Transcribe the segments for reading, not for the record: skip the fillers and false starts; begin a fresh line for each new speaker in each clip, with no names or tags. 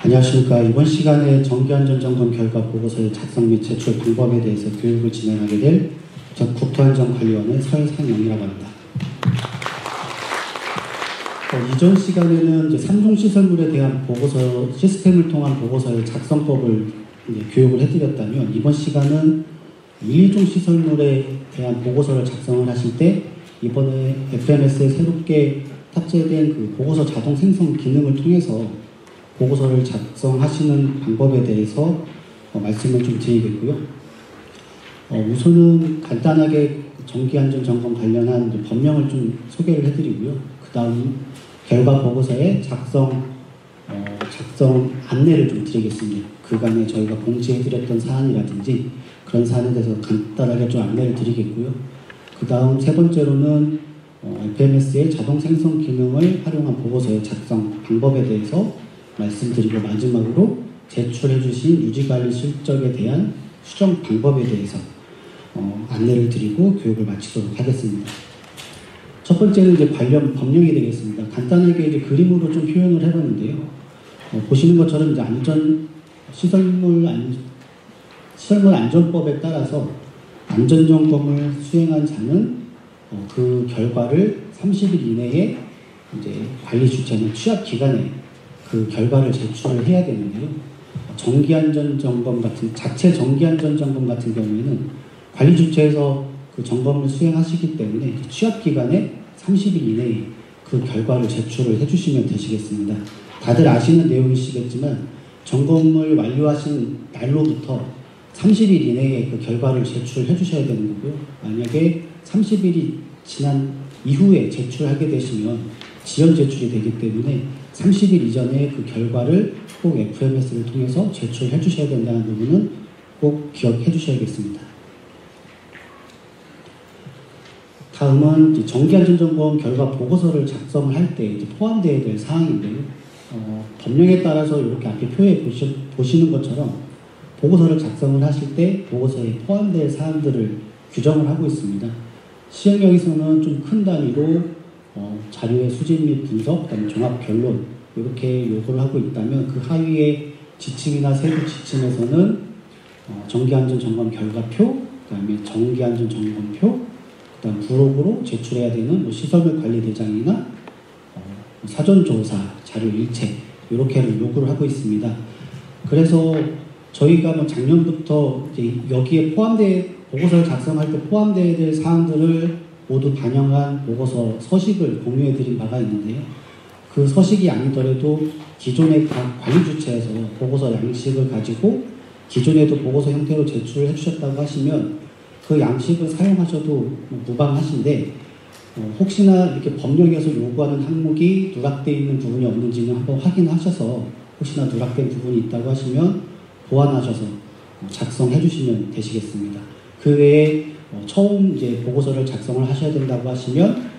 안녕하십니까. 이번 시간에 정기안전점검 결과 보고서의 작성 및 제출 방법에 대해서 교육을 진행하게 될 국토안전관리원의 설상영이라고 합니다. 이전 시간에는 이제 3종 시설물에 대한 보고서, 시스템을 통한 보고서의 작성법을 교육을 해드렸다면, 이번 시간은 1, 2종 시설물에 대한 보고서를 작성을 하실 때 이번에 FMS에 새롭게 탑재된 그 보고서 자동 생성 기능을 통해서 보고서를 작성하시는 방법에 대해서 말씀을 좀 드리겠고요. 우선은 간단하게 정기안전점검 관련한 법령을 좀 소개를 해드리고요. 그 다음 결과 보고서의 작성 안내를 좀 드리겠습니다. 그간에 저희가 공지해드렸던 사안이라든지 그런 사안에 대해서 간단하게 좀 안내를 드리겠고요. 그 다음 세 번째로는 FMS의 자동 생성 기능을 활용한 보고서의 작성 방법에 대해서 말씀드리고, 마지막으로 제출해주신 유지관리 실적에 대한 수정 방법에 대해서 안내를 드리고 교육을 마치도록 하겠습니다. 첫 번째는 이제 관련 법령이 되겠습니다. 간단하게 이제 그림으로 좀 표현을 해봤는데요. 보시는 것처럼 이제 시설물 안전법에 따라서 안전점검을 수행한 자는 그 결과를 30일 이내에 이제 관리 주체는 취합 기간에 그 결과를 제출을 해야 되는데요. 자체 정기안전점검 같은 경우에는 관리 주체에서 그 점검을 수행하시기 때문에 취합 기간에 30일 이내에 그 결과를 제출을 해주시면 되시겠습니다. 다들 아시는 내용이시겠지만 점검을 완료하신 날로부터 30일 이내에 그 결과를 제출해 주셔야 되는 거고요. 만약에 30일이 지난 이후에 제출하게 되시면 지연 제출이 되기 때문에 30일 이전에 그 결과를 꼭 FMS를 통해서 제출해 주셔야 된다는 부분은 꼭 기억해 주셔야겠습니다. 다음은 정기안전점검 결과 보고서를 작성을 할 때 포함되어야 될 사항인데요. 법령에 따라서 이렇게 앞에 표에 보시는 것처럼 보고서를 작성을 하실 때 보고서에 포함될 사항들을 규정을 하고 있습니다. 시행령에서는 좀 큰 단위로 자료의 수집 및 분석, 그다음에 종합 결론 이렇게 요구를 하고 있다면, 그 하위의 지침이나 세부 지침에서는 정기안전점검 결과표, 그다음에 정기안전점검표, 그다음 부록으로 제출해야 되는 시설물 관리 대장이나 사전조사 자료 일체 이렇게를 요구를 하고 있습니다. 그래서 저희가 작년부터 이제 여기에 보고서를 작성할 때 포함되어야 될 사항들을 모두 반영한 보고서 서식을 공유해 드린 바가 있는데요. 그 서식이 아니더라도 기존의 각 관리 주체에서 보고서 양식을 가지고 기존에도 보고서 형태로 제출을 해주셨다고 하시면 그 양식을 사용하셔도 무방하신데, 혹시나 이렇게 법령에서 요구하는 항목이 누락되어 있는 부분이 없는지는 한번 확인하셔서 혹시나 누락된 부분이 있다고 하시면 보완하셔서 작성해 주시면 되시겠습니다. 그 외에 처음 이제 보고서를 작성을 하셔야 된다고 하시면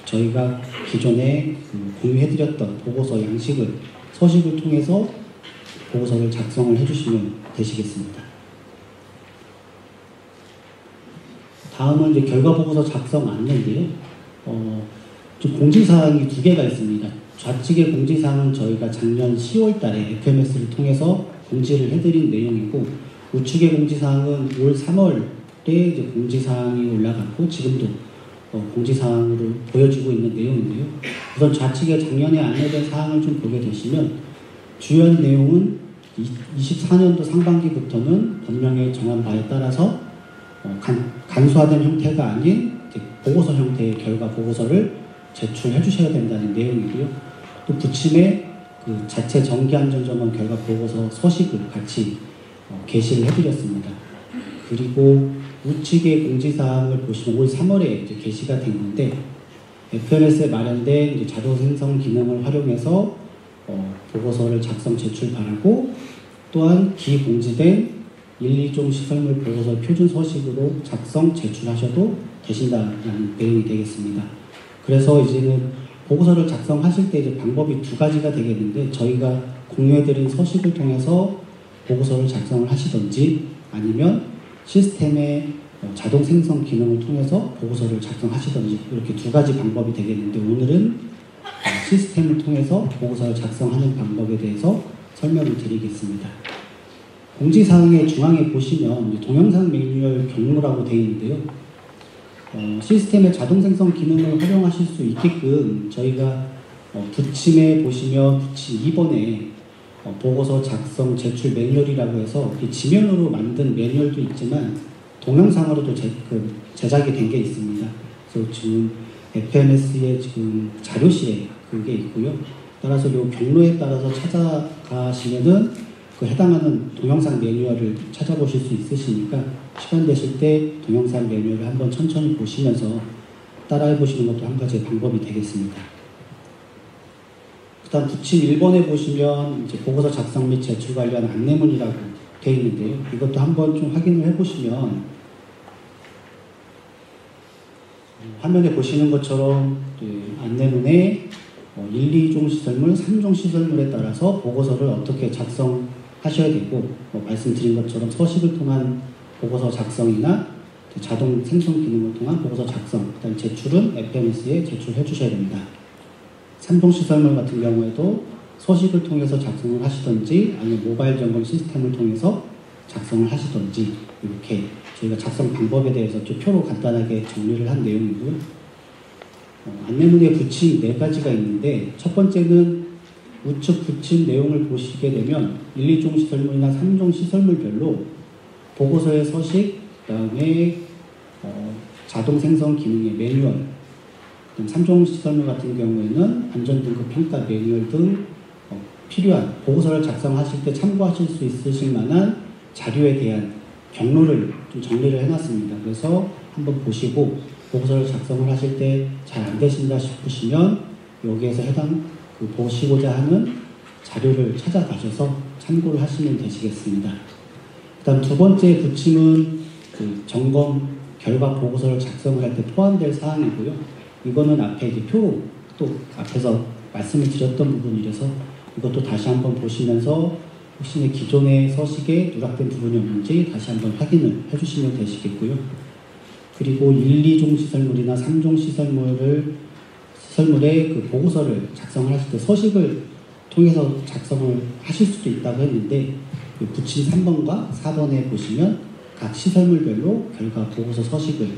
저희가 기존에 공유해드렸던 보고서 양식을 서식을 통해서 보고서를 작성을 해주시면 되시겠습니다. 다음은 이제 결과 보고서 작성 안내인데요. 좀 공지사항이 2개가 있습니다. 좌측의 공지사항은 저희가 작년 10월달에 FMS를 통해서 공지를 해드린 내용이고, 우측의 공지사항은 올 3월에 이제 공지사항이 올라갔고 지금도 공지사항으로 보여지고 있는 내용인데요. 우선 좌측에 작년에 안내된 사항을 좀 보게 되시면 주요한 내용은 24년도 상반기부터는 법령에 정한 바에 따라서 간소화된 형태가 아닌 보고서 형태의 결과 보고서를 제출해 주셔야 된다는 내용이고요. 또 부침에 그 자체 정기안전점검 결과 보고서 서식을 같이 게시를 해드렸습니다. 그리고 우측의 공지사항을 보시면 올 3월에 이제 게시가 됐는데, FMS에 마련된 이제 자동 생성 기능을 활용해서 보고서를 작성 제출 바라고, 또한 기공지된 1, 2종 시설물 보고서 표준 서식으로 작성 제출하셔도 되신다는 내용이 되겠습니다. 그래서 이제는 보고서를 작성하실 때 이제 방법이 2가지가 되겠는데, 저희가 공유해드린 서식을 통해서 보고서를 작성을 하시던지, 아니면 시스템의 자동 생성 기능을 통해서 보고서를 작성하시던지, 이렇게 2가지 방법이 되겠는데, 오늘은 시스템을 통해서 보고서를 작성하는 방법에 대해서 설명을 드리겠습니다. 공지사항의 중앙에 보시면 동영상 매뉴얼 경로라고 되어 있는데요. 시스템의 자동 생성 기능을 활용하실 수 있게끔 저희가 부침에 보시면 부침 2번에 보고서 작성 제출 매뉴얼이라고 해서 지면으로 만든 매뉴얼도 있지만 동영상으로도 제작이 된 게 있습니다. 그래서 지금 FMS의 지금 자료실에 그게 있고요. 따라서 이 경로에 따라서 찾아가시면은 그 해당하는 동영상 매뉴얼을 찾아보실 수 있으시니까 시간 되실 때 동영상 매뉴얼을 한번 천천히 보시면서 따라해 보시는 것도 한 가지의 방법이 되겠습니다. 그다음 부침 1번에 보시면 이제 보고서 작성 및 제출 관련 안내문이라고 되어 있는데요. 이것도 한번 좀 확인을 해보시면 화면에 보시는 것처럼 안내문에 1, 2종 시설물, 3종 시설물에 따라서 보고서를 어떻게 작성하셔야 되고 말씀드린 것처럼 서식을 통한 보고서 작성이나 자동 생성 기능을 통한 보고서 작성, 그다음 제출은 FMS에 제출해 주셔야 됩니다. 3종 시설물 같은 경우에도 서식을 통해서 작성을 하시던지 아니면 모바일 점검 시스템을 통해서 작성을 하시던지 이렇게 저희가 작성 방법에 대해서 좀 표로 간단하게 정리를 한 내용이고요. 안내문에 부침 4가지가 있는데 첫 번째는 우측 부침 내용을 보시게 되면 1, 2종 시설물이나 3종 시설물별로 보고서의 서식, 그 다음에 자동 생성 기능의 매뉴얼, 3종 시설물 같은 경우에는 안전등급 평가 매뉴얼 등 필요한 보고서를 작성하실 때 참고하실 수 있으실 만한 자료에 대한 경로를 좀 정리를 해놨습니다. 그래서 한번 보시고 보고서를 작성을 하실 때 잘 안 되신다 싶으시면 여기에서 해당 보시고자 하는 자료를 찾아가셔서 참고를 하시면 되시겠습니다. 그 다음 두 번째 부침은 점검 결과 보고서를 작성을 할 때 포함될 사항이고요. 이거는 앞에 이제 표로 또 앞에서 말씀을 드렸던 부분이라서 이것도 다시 한번 보시면서 혹시 기존의 서식에 누락된 부분이 없는지 다시 한번 확인을 해주시면 되시겠고요. 그리고 1, 2종 시설물이나 3종 시설물의 그 보고서를 작성을 하실 때 서식을 통해서 작성을 하실 수도 있다고 했는데 부침 3번과 4번에 보시면 각 시설물별로 결과 보고서 서식을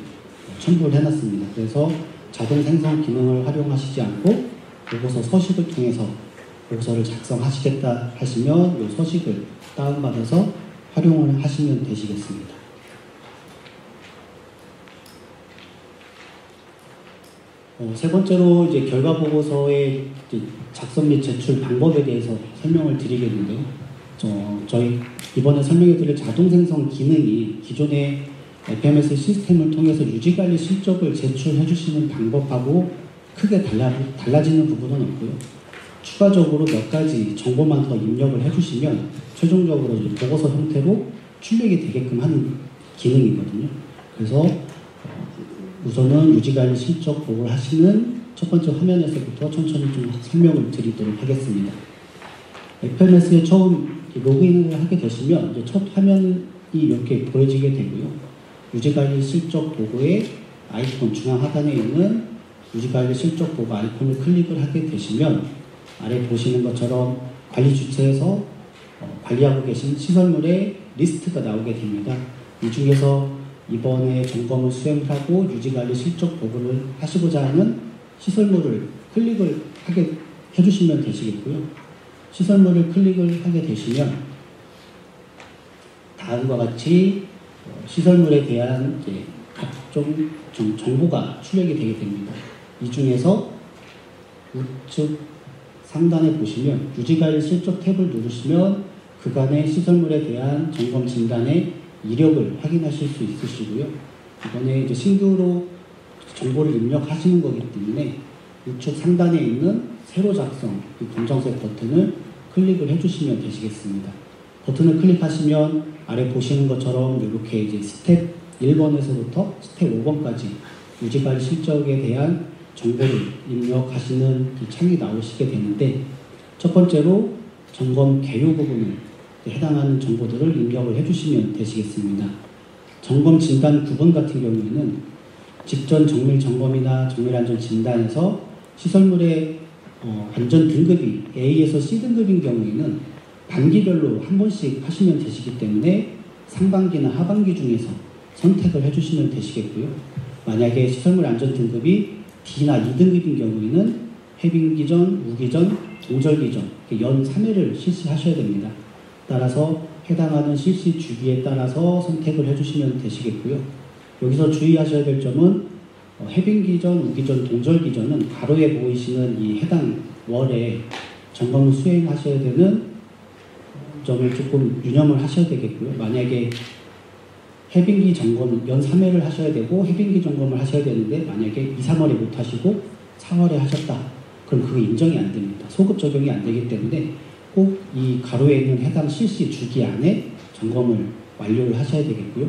첨부를 해놨습니다. 그래서 자동 생성 기능을 활용하시지 않고 보고서 서식을 통해서 보고서를 작성하시겠다 하시면 이 서식을 다운받아서 활용을 하시면 되시겠습니다. 세 번째로 이제 결과 보고서의 작성 및 제출 방법에 대해서 설명을 드리겠는데요. 저희 이번에 설명해 드릴 자동 생성 기능이 기존의 FMS 시스템을 통해서 유지관리 실적을 제출해 주시는 방법하고 크게 달라지는 부분은 없고요. 추가적으로 몇 가지 정보만 더 입력을 해주시면 최종적으로 보고서 형태로 출력이 되게끔 하는 기능이거든요. 그래서 우선은 유지관리 실적 보고를 하시는 첫 번째 화면에서부터 천천히 좀 설명을 드리도록 하겠습니다. FMS에 처음 로그인을 하게 되시면 이제 첫 화면이 이렇게 보여지게 되고요. 유지관리 실적 보고의 아이콘 중앙 하단에 있는 유지관리 실적 보고 아이콘을 클릭을 하게 되시면 아래 보시는 것처럼 관리 주체에서 관리하고 계신 시설물의 리스트가 나오게 됩니다. 이 중에서 이번에 점검을 수행을 하고 유지관리 실적 보고를 하시고자 하는 시설물을 클릭을 하게 해주시면 되시겠고요. 시설물을 클릭을 하게 되시면 다음과 같이 시설물에 대한 이제 각종 정보가 출력이 되게 됩니다. 이 중에서 우측 상단에 보시면 유지관리 실적 탭을 누르시면 그간의 시설물에 대한 점검 진단의 이력을 확인하실 수 있으시고요. 이번에 이제 신규로 정보를 입력하시는 거기 때문에 우측 상단에 있는 새로 작성 이 검정색 버튼을 클릭을 해주시면 되시겠습니다. 버튼을 클릭하시면 아래 보시는 것처럼 이렇게 이제 스텝 1번에서부터 스텝 5번까지 유지관리 실적에 대한 정보를 입력하시는 창이 나오시게 되는데 첫 번째로 점검 개요 부분을 해당하는 정보들을 입력을 해주시면 되시겠습니다. 점검 진단 9번 같은 경우에는 직전 정밀 점검이나 정밀 안전 진단에서 시설물의 안전 등급이 A에서 C 등급인 경우에는 반기별로 한 번씩 하시면 되시기 때문에 상반기나 하반기 중에서 선택을 해주시면 되시겠고요. 만약에 시설물 안전 등급이 D나 2등급인 경우에는 해빙기전, 우기전, 동절기전 연 3회를 실시하셔야 됩니다. 따라서 해당하는 실시 주기에 따라서 선택을 해주시면 되시겠고요. 여기서 주의하셔야 될 점은 해빙기전, 우기전, 동절기전은 가로에 보이시는 이 해당 월에 점검을 수행하셔야 되는 점을 조금 유념을 하셔야 되겠고요. 만약에 해빙기 점검 연 3회를 하셔야 되고 해빙기 점검을 하셔야 되는데 만약에 2, 3월에 못 하시고 4월에 하셨다. 그럼 그거 인정이 안 됩니다. 소급 적용이 안 되기 때문에 꼭 이 가로에 있는 해당 실시 주기 안에 점검을 완료를 하셔야 되겠고요.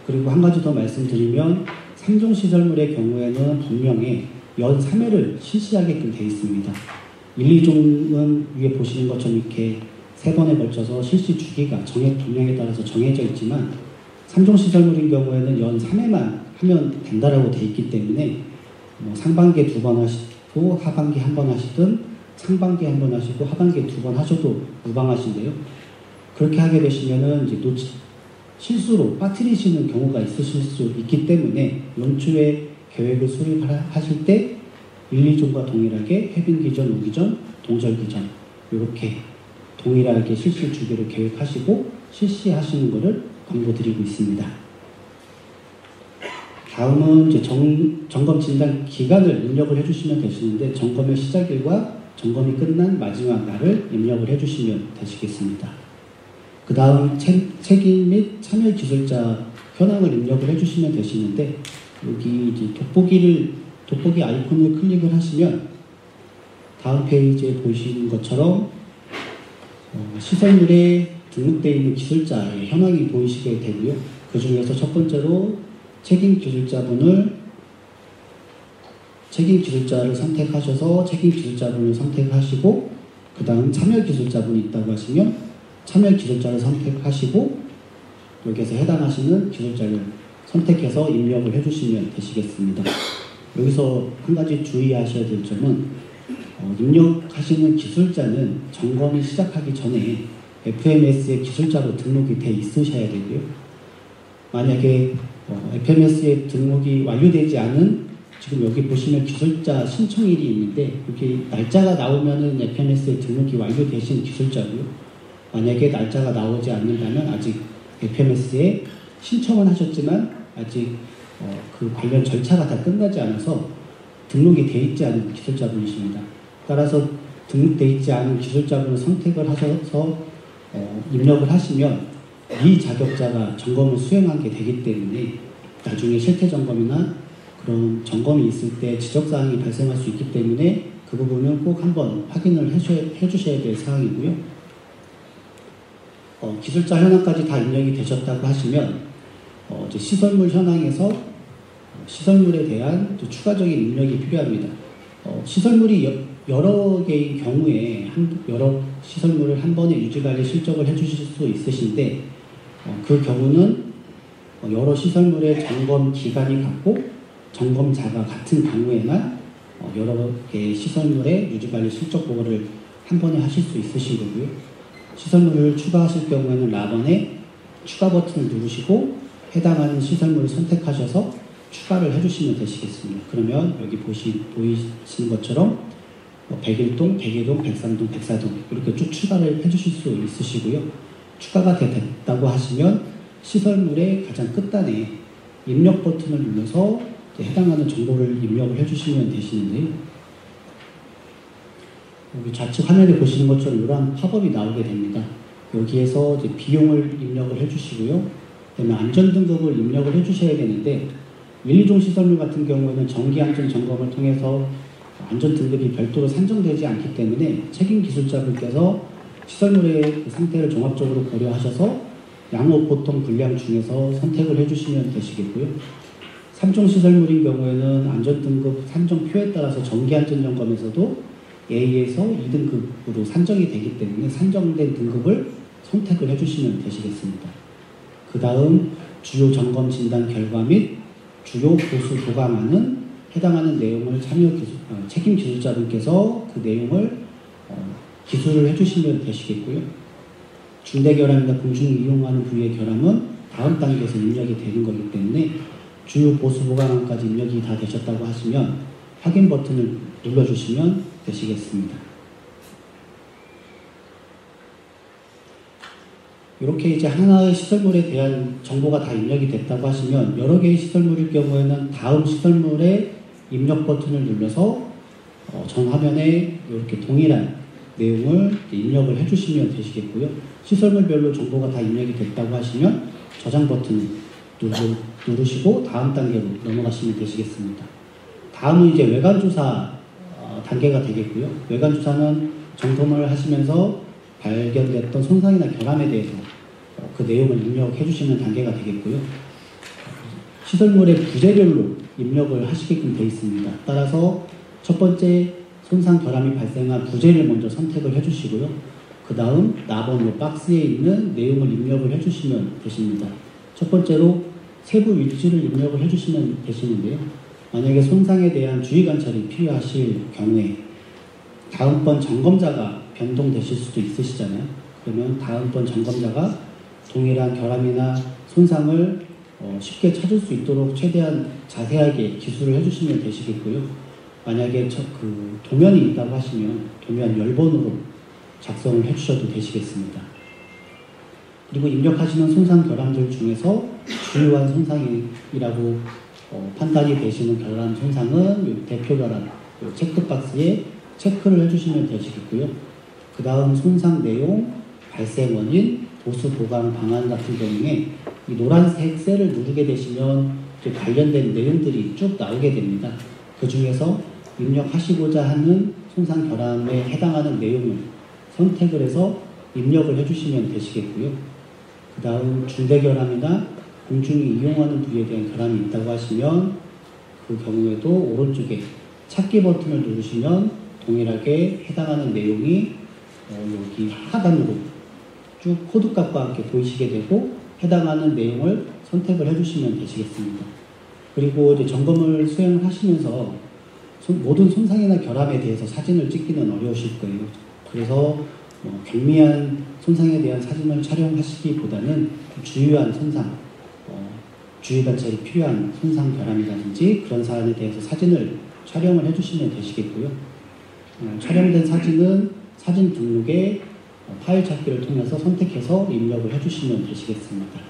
그리고 한 가지 더 말씀드리면 3종 시설물의 경우에는 법령에 연 3회를 실시하게끔 되어 있습니다. 1, 2종은 위에 보시는 것처럼 이렇게 3번에 걸쳐서 실시 주기가 법령에 따라서 정해져 있지만 3종 시설물인 경우에는 연 3회만 하면 된다라고 되어 있기 때문에 상반기에 2번 하시고 하반기에 1번 하시든 상반기에 1번 하시고 하반기에 2번 하셔도 무방하신데요. 그렇게 하게 되시면은 이제 실수로 빠뜨리시는 경우가 있으실 수 있기 때문에 연초에 계획을 수립하실 때 1, 2종과 동일하게 해빙기전, 우기전, 동절기전 이렇게 동일하게 실시 주기를 계획하시고 실시하시는 것을 권고드리고 있습니다. 다음은 이제 점검 진단 기간을 입력을 해주시면 되시는데 점검의 시작일과 점검이 끝난 마지막 날을 입력을 해주시면 되시겠습니다. 그 다음 책임 및 참여 기술자 현황을 입력을 해주시면 되시는데 여기 이제 돋보기 아이콘을 클릭을 하시면 다음 페이지에 보시는 것처럼 시설물에 등록되어 있는 기술자의 현황이 보이시게 되고요. 그 중에서 첫 번째로 책임 기술자를 선택하셔서 책임 기술자분을 선택하시고 그 다음 참여 기술자분이 있다고 하시면 참여 기술자를 선택하시고 여기에서 해당하시는 기술자를 선택해서 입력을 해주시면 되시겠습니다. 여기서 한 가지 주의하셔야 될 점은 입력하시는 기술자는 점검이 시작하기 전에 FMS의 기술자로 등록이 돼 있으셔야 되고요. 만약에 FMS에 등록이 완료되지 않은 지금 여기 보시면 기술자 신청일이 있는데 여기 날짜가 나오면은 FMS에 등록이 완료되신 기술자고요. 만약에 날짜가 나오지 않는다면 아직 FMS에 신청은 하셨지만 아직 그 관련 절차가 다 끝나지 않아서 등록이 돼 있지 않은 기술자분이십니다. 따라서 등록돼 있지 않은 기술자분을 선택을 하셔서 입력을 하시면 미자격자가 점검을 수행하게 되기 때문에 나중에 실태 점검이나 그런 점검이 있을 때 지적사항이 발생할 수 있기 때문에 그 부분은 꼭 한번 확인을 해주셔야 될 사항이고요. 기술자 현황까지 다 입력이 되셨다고 하시면 이제 시설물 현황에서 시설물에 대한 추가적인 입력이 필요합니다. 시설물이 여러 개인 경우에 여러 시설물을 한 번에 유지관리 실적을 해주실 수 있으신데 그 경우는 여러 시설물의 점검 기간이 같고 점검자가 같은 경우에만 여러 개의 시설물의 유지관리 실적 보고를 한 번에 하실 수 있으신 거고요. 시설물을 추가하실 경우에는 라번에 추가 버튼을 누르시고 해당하는 시설물을 선택하셔서 추가를 해주시면 되시겠습니다. 그러면 여기 보이시는 것처럼 101동, 102동, 103동, 104동 이렇게 쭉 추가를 해주실 수 있으시고요. 추가가 됐다고 하시면 시설물의 가장 끝단에 입력 버튼을 눌러서 해당하는 정보를 입력을 해주시면 되시는데요. 여기 좌측 화면에 보시는 것처럼 이러한 팝업이 나오게 됩니다. 여기에서 이제 비용을 입력을 해주시고요. 그다음에 안전등급을 입력을 해주셔야 되는데 1, 2종 시설물 같은 경우에는 정기안전점검을 통해서 안전등급이 별도로 산정되지 않기 때문에 책임기술자분께서 시설물의 그 상태를 종합적으로 고려하셔서 양호, 보통, 불량 중에서 선택을 해주시면 되시겠고요. 3종 시설물인 경우에는 안전등급 산정표에 따라서 정기안전점검에서도 A에서 2등급으로 산정이 되기 때문에 산정된 등급을 선택을 해주시면 되시겠습니다. 그 다음 주요 점검 진단 결과 및 주요 보수 도감안은 해당하는 내용을 책임 기술자분께서 그 내용을 기술을 해주시면 되시겠고요. 중대결함이나 공중이 이용하는 부위의 결함은 다음 단계에서 입력이 되는 거기 때문에 주요 보수 보강안까지 입력이 다 되셨다고 하시면 확인 버튼을 눌러주시면 되시겠습니다. 이렇게 이제 하나의 시설물에 대한 정보가 다 입력이 됐다고 하시면 여러 개의 시설물일 경우에는 다음 시설물의 입력 버튼을 눌러서 전 화면에 이렇게 동일한 내용을 입력을 해주시면 되시겠고요. 시설물별로 정보가 다 입력이 됐다고 하시면 저장 버튼을 누르시고 다음 단계로 넘어가시면 되시겠습니다. 다음은 이제 외관조사 단계가 되겠고요. 외관조사는 점검을 하시면서 발견됐던 손상이나 결함에 대해서 그 내용을 입력해 주시는 단계가 되겠고요. 시설물의 부재별로 입력을 하시게끔 되어 있습니다. 따라서 첫 번째 손상 결함이 발생한 부재를 먼저 선택을 해주시고요. 그 다음 나번호 박스에 있는 내용을 입력을 해주시면 되십니다. 첫 번째로 세부 위치를 입력을 해주시면 되시는데요. 만약에 손상에 대한 주의 관찰이 필요하실 경우에 다음번 점검자가 변동되실 수도 있으시잖아요. 그러면 다음번 점검자가 동일한 결함이나 손상을 쉽게 찾을 수 있도록 최대한 자세하게 기술을 해주시면 되시겠고요. 만약에 도면이 있다고 하시면 도면 열번으로 작성을 해주셔도 되시겠습니다. 그리고 입력하시는 손상 결함들 중에서 주요한 손상이라고 판단이 되시는 결함 손상은 대표 결함 체크박스에 체크를 해주시면 되시겠고요. 그 다음 손상 내용, 발생 원인, 보수 보강 방안 같은 경우에 이 노란색 셀을 누르게 되시면 관련된 내용들이 쭉 나오게 됩니다. 그 중에서 입력하시고자 하는 손상 결함에 해당하는 내용을 선택을 해서 입력을 해주시면 되시겠고요. 그 다음 중대결함이나 공중이 이용하는 부위에 대한 결함이 있다고 하시면 그 경우에도 오른쪽에 찾기 버튼을 누르시면 동일하게 해당하는 내용이 여기 하단으로 쭉 코드값과 함께 보이시게 되고 해당하는 내용을 선택을 해주시면 되시겠습니다. 그리고 이제 점검을 수행을 하시면서 모든 손상이나 결함에 대해서 사진을 찍기는 어려우실 거예요. 그래서 경미한 손상에 대한 사진을 촬영하시기보다는 주요한 손상, 주의 관찰이 필요한 손상 결함이라든지 그런 사안에 대해서 사진을 촬영을 해주시면 되시겠고요. 촬영된 사진은 사진 등록에 파일 찾기를 통해서 선택해서 입력을 해주시면 되시겠습니다.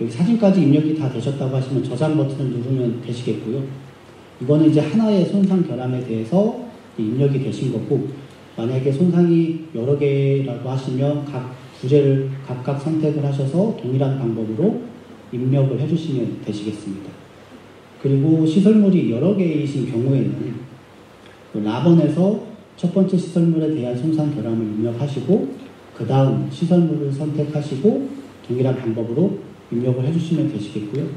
여기 사진까지 입력이 다 되셨다고 하시면 저장 버튼을 누르면 되시겠고요. 이거는 이제 하나의 손상 결함에 대해서 입력이 되신 거고, 만약에 손상이 여러 개라고 하시면 각 부재를 각각 선택을 하셔서 동일한 방법으로 입력을 해주시면 되시겠습니다. 그리고 시설물이 여러 개이신 경우에는 라번에서 첫 번째 시설물에 대한 손상 결함을 입력하시고 그 다음 시설물을 선택하시고 동일한 방법으로 입력을 해주시면 되시겠고요.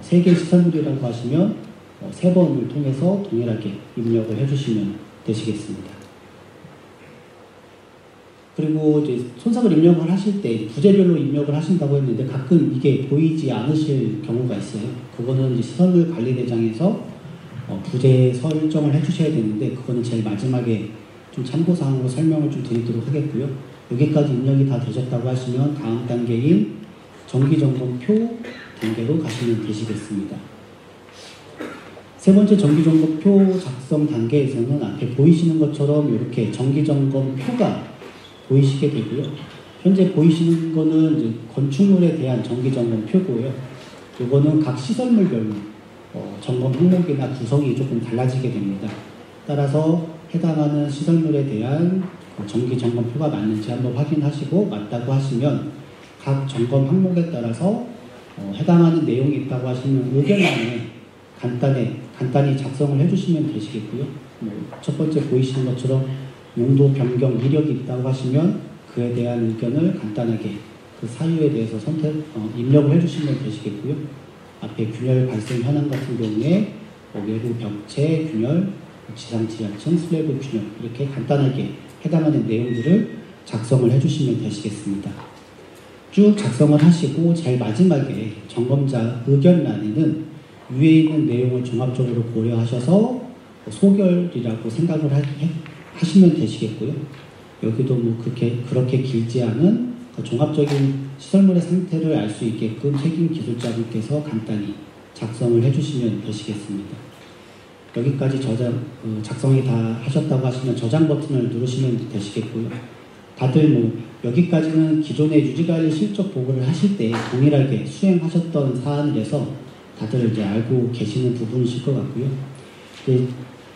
3개 시설물이라고 하시면 3번을 통해서 동일하게 입력을 해주시면 되시겠습니다. 그리고 이제 손상을 입력을 하실 때 부재별로 입력을 하신다고 했는데 가끔 이게 보이지 않으실 경우가 있어요. 그거는 이제 시설물 관리대장에서 부재 설정을 해주셔야 되는데 그거는 제일 마지막에 좀 참고사항으로 설명을 좀 드리도록 하겠고요. 여기까지 입력이 다 되셨다고 하시면 다음 단계인 정기점검표 단계로 가시면 되시겠습니다. 세 번째 정기점검표 작성 단계에서는 앞에 보이시는 것처럼 이렇게 정기점검표가 보이시게 되고요. 현재 보이시는 거는 이제 건축물에 대한 정기점검표고요. 이거는 각 시설물별로 점검 항목이나 구성이 조금 달라지게 됩니다. 따라서 해당하는 시설물에 대한 정기점검표가 맞는지 한번 확인하시고 맞다고 하시면 각 점검 항목에 따라서 해당하는 내용이 있다고 하시면 의견란에 간단히 작성을 해주시면 되시겠고요. 첫 번째 보이시는 것처럼 용도 변경 이력이 있다고 하시면 그에 대한 의견을 간단하게 그 사유에 대해서 입력을 해주시면 되시겠고요. 앞에 균열 발생 현황 같은 경우에 외부 벽체 균열, 지상 지하층 슬래브 균열 이렇게 간단하게 해당하는 내용들을 작성을 해주시면 되시겠습니다. 쭉 작성을 하시고 제일 마지막에 점검자 의견란에는 위에 있는 내용을 종합적으로 고려하셔서 소결이라고 생각을 하시면 되시겠고요. 여기도 그렇게 길지 않은 그 종합적인 시설물의 상태를 알 수 있게끔 책임 기술자분께서 간단히 작성을 해주시면 되시겠습니다. 여기까지 작성이 다 하셨다고 하시면 저장 버튼을 누르시면 되시겠고요. 다들 뭐 여기까지는 기존의 유지관리 실적 보고를 하실 때 동일하게 수행하셨던 사안이라서 다들 이제 알고 계시는 부분이실 것 같고요.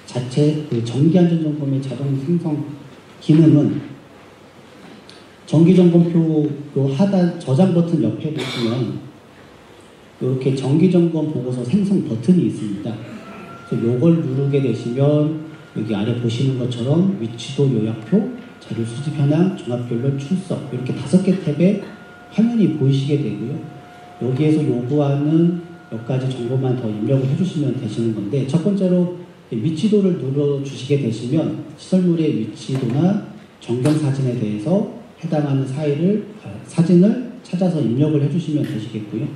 자체 정기안전점검의 자동 생성 기능은 정기점검표 하단 저장 버튼 옆에 보시면 이렇게 정기점검 보고서 생성 버튼이 있습니다. 그래서 이걸 누르게 되시면 여기 아래 보시는 것처럼 위치도 요약표, 자료 수집 현황, 종합결론, 출석 이렇게 5개 탭에 화면이 보이시게 되고요. 여기에서 요구하는 몇 가지 정보만 더 입력을 해주시면 되시는 건데, 첫 번째로 위치도를 눌러주시게 되시면 시설물의 위치도나 정경사진에 대해서 해당하는 사진을 찾아서 입력을 해주시면 되시겠고요.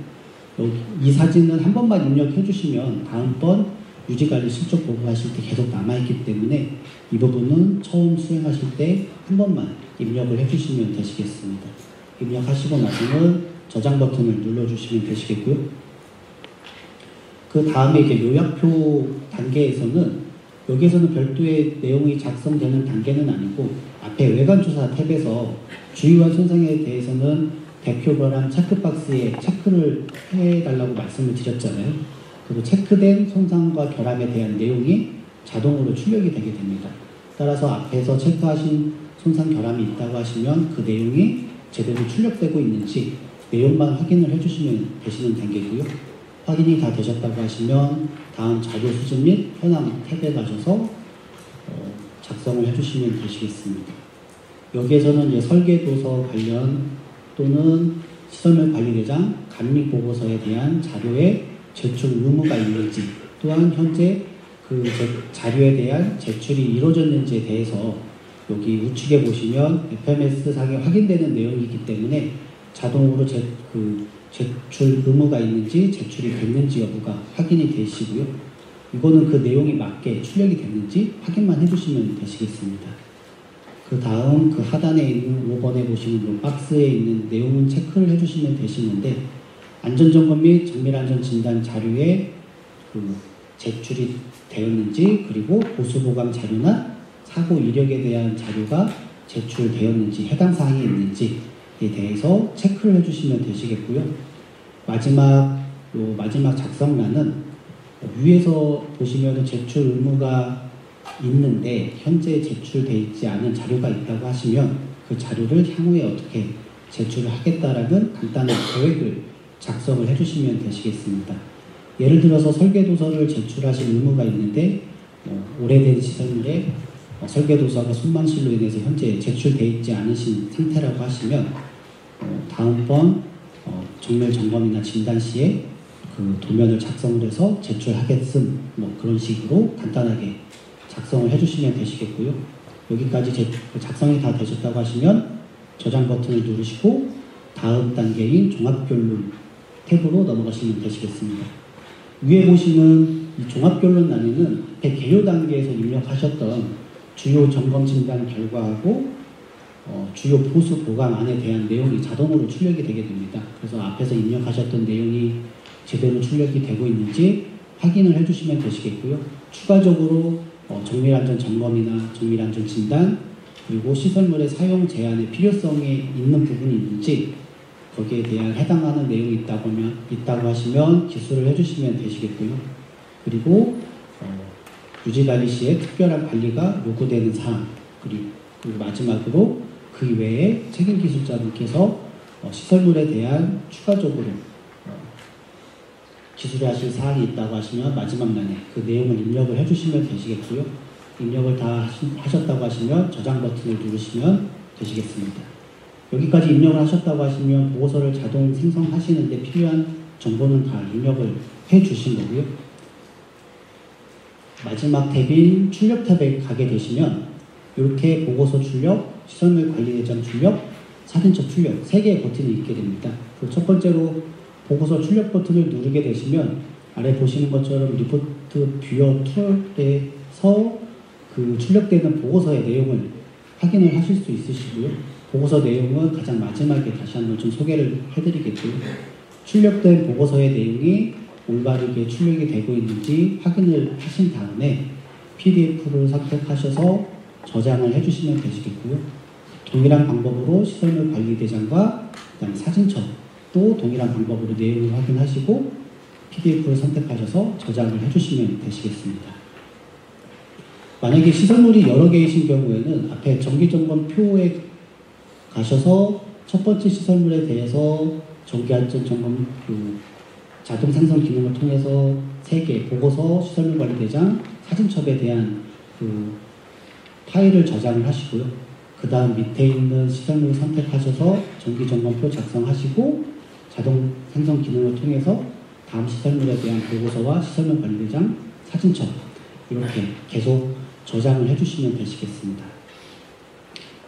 이 사진은 한 번만 입력해 주시면 다음번 유지관리 실적 보고하실 때 계속 남아있기 때문에 이 부분은 처음 수행하실 때 한 번만 입력을 해주시면 되시겠습니다. 입력하시고 나서는 저장 버튼을 눌러주시면 되시겠고요. 그 다음에 이제 요약표 단계에서는 여기에서는 별도의 내용이 작성되는 단계는 아니고 앞에 외관조사 탭에서 주의와 손상에 대해서는 대표별함 체크박스에 체크를 해달라고 말씀을 드렸잖아요. 그리고 체크된 손상과 결함에 대한 내용이 자동으로 출력이 되게 됩니다. 따라서 앞에서 체크하신 손상 결함이 있다고 하시면 그 내용이 제대로 출력되고 있는지 내용만 확인을 해주시면 되시는 단계고요. 확인이 다 되셨다고 하시면 다음 자료 수집 및 현황 탭에 가셔서 작성을 해주시면 되시겠습니다. 여기에서는 이제 설계도서 관련 또는 시설물 관리대장 감리 보고서에 대한 자료의 제출 의무가 있는지, 또한 현재 그 자료에 대한 제출이 이루어졌는지에 대해서 여기 우측에 보시면 FMS상에 확인되는 내용이기 때문에 자동으로 제출 의무가 있는지 제출이 됐는지 여부가 확인이 되시고요. 이거는 그 내용에 맞게 출력이 됐는지 확인만 해주시면 되시겠습니다. 그 다음 그 하단에 있는 5번에 보시는 이 박스에 있는 내용은 체크를 해주시면 되시는데, 안전점검 및 정밀안전진단 자료에 제출이 되었는지, 그리고 보수보강 자료나 사고 이력에 대한 자료가 제출되었는지, 해당 사항이 있는지에 대해서 체크를 해주시면 되시겠고요. 마지막 작성란은 위에서 보시면 제출 의무가 있는데 현재 제출되어 있지 않은 자료가 있다고 하시면 그 자료를 향후에 어떻게 제출을 하겠다라는 간단한 계획을 작성을 해주시면 되시겠습니다. 예를 들어서 설계도서를 제출하실 의무가 있는데 오래된 시설물에 설계도서가 손망실로 인해서 현재 제출되어 있지 않으신 상태라고 하시면 다음번 정밀 점검이나 진단 시에 그 도면을 작성을 해서 제출하겠음, 그런 식으로 간단하게 작성을 해주시면 되시겠고요. 여기까지 작성이 다 되셨다고 하시면 저장 버튼을 누르시고 다음 단계인 종합결론 탭으로 넘어가시면 되시겠습니다. 위에 보시는 이 종합결론란에는 앞에 개요 단계에서 입력하셨던 주요 점검 진단 결과하고 주요 보수 보강안에 대한 내용이 자동으로 출력이 되게 됩니다. 그래서 앞에서 입력하셨던 내용이 제대로 출력이 되고 있는지 확인을 해주시면 되시겠고요. 추가적으로 정밀안전 점검이나 정밀안전 진단, 그리고 시설물의 사용 제한의 필요성이 있는 부분이 있는지 거기에 대한 해당하는 내용이 있다고 하시면 기술을 해주시면 되시겠고요. 그리고 유지관리 시에 특별한 관리가 요구되는 사항, 그리고 마지막으로 그 외에 책임기술자분께서 시설물에 대한 추가적으로 기술하실 사항이 있다고 하시면 마지막 란에 그 내용을 입력을 해주시면 되시겠고요. 입력을 다 하셨다고 하시면 저장 버튼을 누르시면 되시겠습니다. 여기까지 입력을 하셨다고 하시면 보고서를 자동 생성하시는데 필요한 정보는 다 입력을 해주신 거고요. 마지막 탭인 출력 탭에 가게 되시면 이렇게 보고서 출력, 시설물 관리대장 출력, 사진첩 출력 3개의 버튼이 있게 됩니다. 첫 번째로 보고서 출력 버튼을 누르게 되시면 아래 보시는 것처럼 리포트 뷰어 툴에서 그 출력되는 보고서의 내용을 확인을 하실 수 있으시고요. 보고서 내용은 가장 마지막에 다시 한번 좀 소개를 해드리겠고요. 출력된 보고서의 내용이 올바르게 출력이 되고 있는지 확인을 하신 다음에 PDF를 선택하셔서 저장을 해주시면 되시겠고요. 동일한 방법으로 시설물 관리대장과 그다음에 사진첩도 동일한 방법으로 내용을 확인하시고 PDF를 선택하셔서 저장을 해주시면 되시겠습니다. 만약에 시설물이 여러 개이신 경우에는 앞에 정기점검표에 가셔서 첫 번째 시설물에 대해서 정기안전점검 자동 생성 기능을 통해서 3개 보고서, 시설물 관리대장, 사진첩에 대한 파일을 저장을 하시고요. 그 다음 밑에 있는 시설물을 선택하셔서 정기점검표 작성하시고 자동 생성 기능을 통해서 다음 시설물에 대한 보고서와 시설물 관리대장, 사진첩 이렇게 계속 저장을 해주시면 되시겠습니다.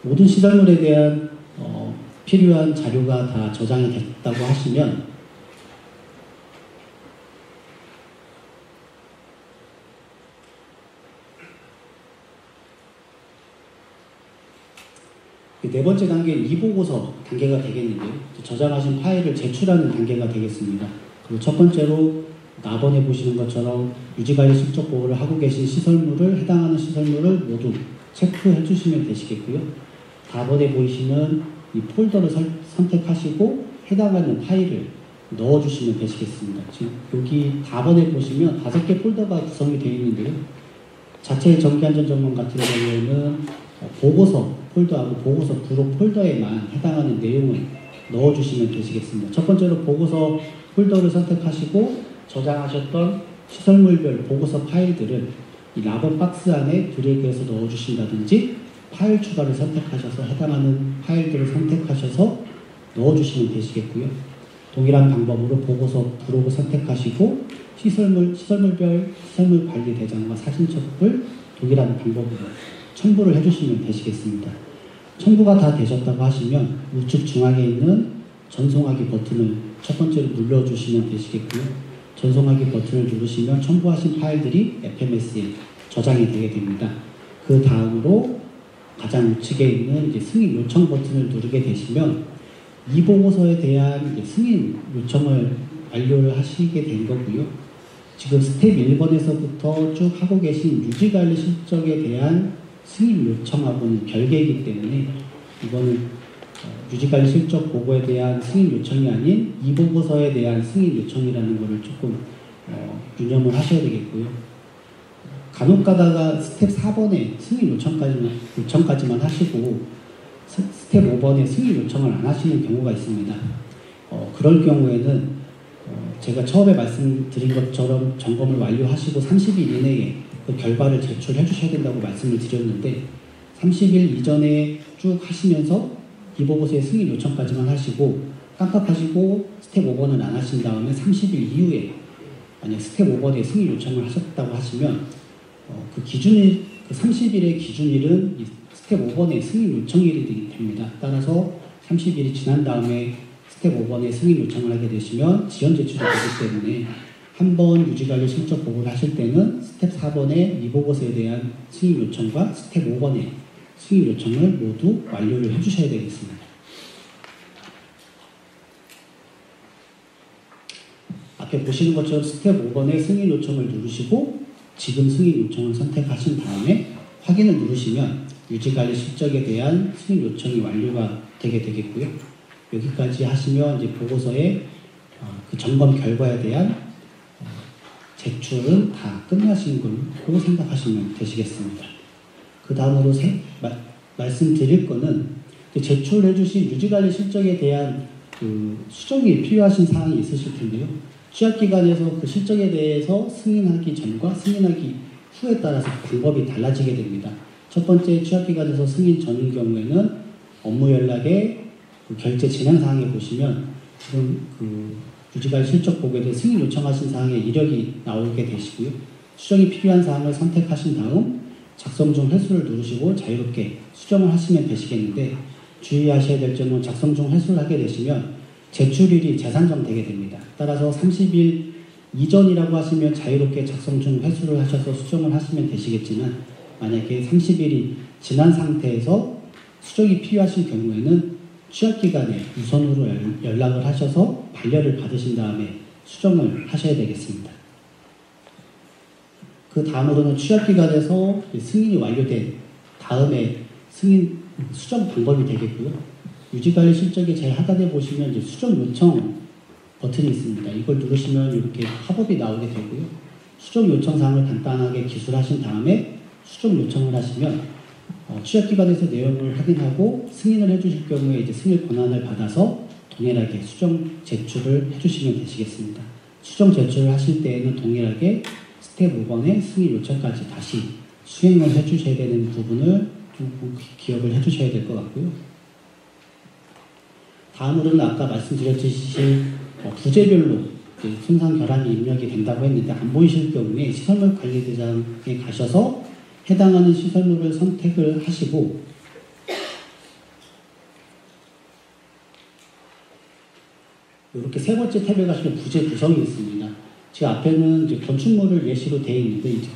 모든 시설물에 대한 필요한 자료가 다 저장이 됐다고 하시면 네 번째 단계는 이보고서 단계가 되겠는데요. 저장하신 파일을 제출하는 단계가 되겠습니다. 그리고 첫 번째로 4번에 보시는 것처럼 유지관리 실적 보호를 하고 계신 시설물을 해당하는 시설물을 모두 체크해 주시면 되시겠고요. 4번에 보이시는 이 폴더를 선택하시고 해당하는 파일을 넣어 주시면 되시겠습니다. 지금 여기 4번에 보시면 5개 폴더가 구성이 되어 있는데요. 자체 정기안전점검 같은 경우에는 보고서 폴더하고 보고서 부록 폴더에만 해당하는 내용을 넣어 주시면 되시겠습니다. 첫 번째로 보고서 폴더를 선택하시고 저장하셨던 시설물별 보고서 파일들을 이 라버 박스 안에 드래그해서 넣어 주신다든지 파일 추가를 선택하셔서 해당하는 파일들을 선택하셔서 넣어 주시면 되시겠고요. 동일한 방법으로 보고서 부록을 선택하시고 시설물별 시설물 관리 대장과 사진첩을 동일한 방법으로 첨부를 해주시면 되시겠습니다. 첨부가 다 되셨다고 하시면 우측 중앙에 있는 전송하기 버튼을 첫 번째로 눌러주시면 되시겠고요. 전송하기 버튼을 누르시면 첨부하신 파일들이 FMS에 저장이 되게 됩니다. 그 다음으로 가장 우측에 있는 이제 승인 요청 버튼을 누르게 되시면 이 보고서에 대한 승인 요청을 완료를 하시게 된 거고요. 지금 스텝 1번에서부터 쭉 하고 계신 유지관리 실적에 대한 승인 요청하고는 별개이기 때문에 이거는 유지관리 실적 보고에 대한 승인 요청이 아닌 이 보고서에 대한 승인 요청이라는 것을 조금 유념을 하셔야 되겠고요. 간혹 가다가 스텝 4번에 승인 요청까지만 하시고 스텝 5번에 승인 요청을 안 하시는 경우가 있습니다. 그럴 경우에는 제가 처음에 말씀드린 것처럼 점검을 완료하시고 30일 이내에 그 결과를 제출해 주셔야 된다고 말씀을 드렸는데 30일 이전에 쭉 하시면서 이 보고서의 승인 요청까지만 하시고 깜빡하시고 스텝 5번을 안 하신 다음에 30일 이후에 만약 스텝 5번에 승인 요청을 하셨다고 하시면 그 30일의 기준일은 이 스텝 5번의 승인 요청일이 됩니다. 따라서 30일이 지난 다음에 스텝 5번에 승인 요청을 하게 되시면 지연 제출이 되기 때문에 한번 유지관리 실적 보고를 하실 때는 스텝 4번의 이 보고서에 대한 승인 요청과 스텝 5번의 승인 요청을 모두 완료를 해주셔야 되겠습니다. 앞에 보시는 것처럼 스텝 5번의 승인 요청을 누르시고 지금 승인 요청을 선택하신 다음에 확인을 누르시면 유지관리 실적에 대한 승인 요청이 완료가 되게 되겠고요. 여기까지 하시면 이제 보고서의 그 점검 결과에 대한 제출은 다 끝나신 걸로 생각하시면 되시겠습니다. 그 다음으로 말씀드릴 거는 제출해 주신 유지관리 실적에 대한 그 수정이 필요하신 사항이 있으실 텐데요. 취합기관에서 그 실적에 대해서 승인하기 전과 승인하기 후에 따라서 방법이 달라지게 됩니다. 첫 번째 취합기관에서 승인 전인 경우에는 업무 연락에 그 결제 진행 사항에 보시면 지금 그 유지관리 실적 보고에 대해 승인 요청하신 사항에 이력이 나오게 되시고요. 수정이 필요한 사항을 선택하신 다음 작성 중 회수를 누르시고 자유롭게 수정을 하시면 되시겠는데 주의하셔야 될 점은 작성 중 회수를 하게 되시면 제출일이 재산정되게 됩니다. 따라서 30일 이전이라고 하시면 자유롭게 작성 중 회수를 하셔서 수정을 하시면 되시겠지만 만약에 30일이 지난 상태에서 수정이 필요하신 경우에는 취약기관에 우선으로 연락을 하셔서 반려를 받으신 다음에 수정을 하셔야 되겠습니다. 그 다음으로는 취약기관에서 승인이 완료된 다음에 수정 방법이 되겠고요. 유지관리 실적의 제일 하단에 보시면 이제 수정 요청 버튼이 있습니다. 이걸 누르시면 이렇게 팝업이 나오게 되고요. 수정 요청 사항을 간단하게 기술하신 다음에 수정 요청을 하시면 취약기관에서 내용을 확인하고 승인을 해주실 경우에 이제 승인 권한을 받아서 동일하게 수정 제출을 해주시면 되시겠습니다. 수정 제출을 하실 때에는 동일하게 스텝 5번의 승인 요청까지 다시 수행을 해주셔야 되는 부분을 좀 기억을 해주셔야 될 것 같고요. 다음으로는 아까 말씀드렸듯이 부재별로 손상 결함이 입력이 된다고 했는데 안 보이실 경우에 시설물 관리대장에 가셔서 해당하는 시설물을 선택을 하시고 이렇게 세 번째 탭에 가시면 부재 구성이 있습니다. 지금 앞에는 이제 건축물을 예시로 되어 있는데 이제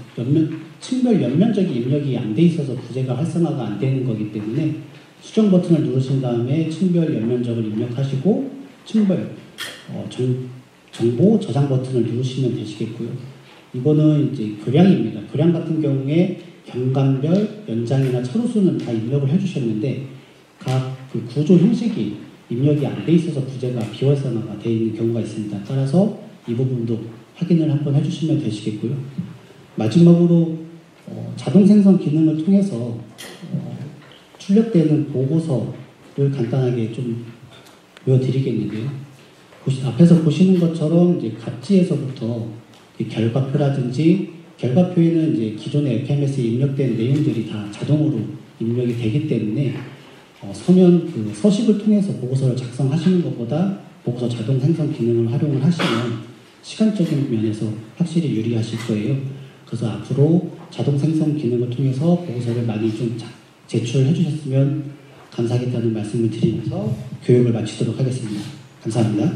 층별 연면적인 입력이 안 돼 있어서 부재가 활성화가 안 되는 거기 때문에 수정 버튼을 누르신 다음에 층별 연면적을 입력하시고 층별 정보 저장 버튼을 누르시면 되시겠고요. 이거는 이제 교량입니다. 교량 같은 경우에 경관별, 연장이나 차로수는 다 입력을 해주셨는데 각 그 구조 형식이 입력이 안 돼 있어서 부재가 비활성화가 되어 있는 경우가 있습니다. 따라서 이 부분도 확인을 한번 해주시면 되시겠고요. 마지막으로 자동 생성 기능을 통해서 출력되는 보고서를 간단하게 좀 보여드리겠는데요. 앞에서 보시는 것처럼 이제 갑지에서부터 결과표라든지 결과표에는 이제 기존의 FMS에 입력된 내용들이 다 자동으로 입력이 되기 때문에 서면 그 서식을 통해서 보고서를 작성하시는 것보다 보고서 자동 생성 기능을 활용을 하시면 시간적인 면에서 확실히 유리하실 거예요. 그래서 앞으로 자동 생성 기능을 통해서 보고서를 많이 좀 제출해 주셨으면 감사하겠다는 말씀을 드리면서 교육을 마치도록 하겠습니다. 감사합니다.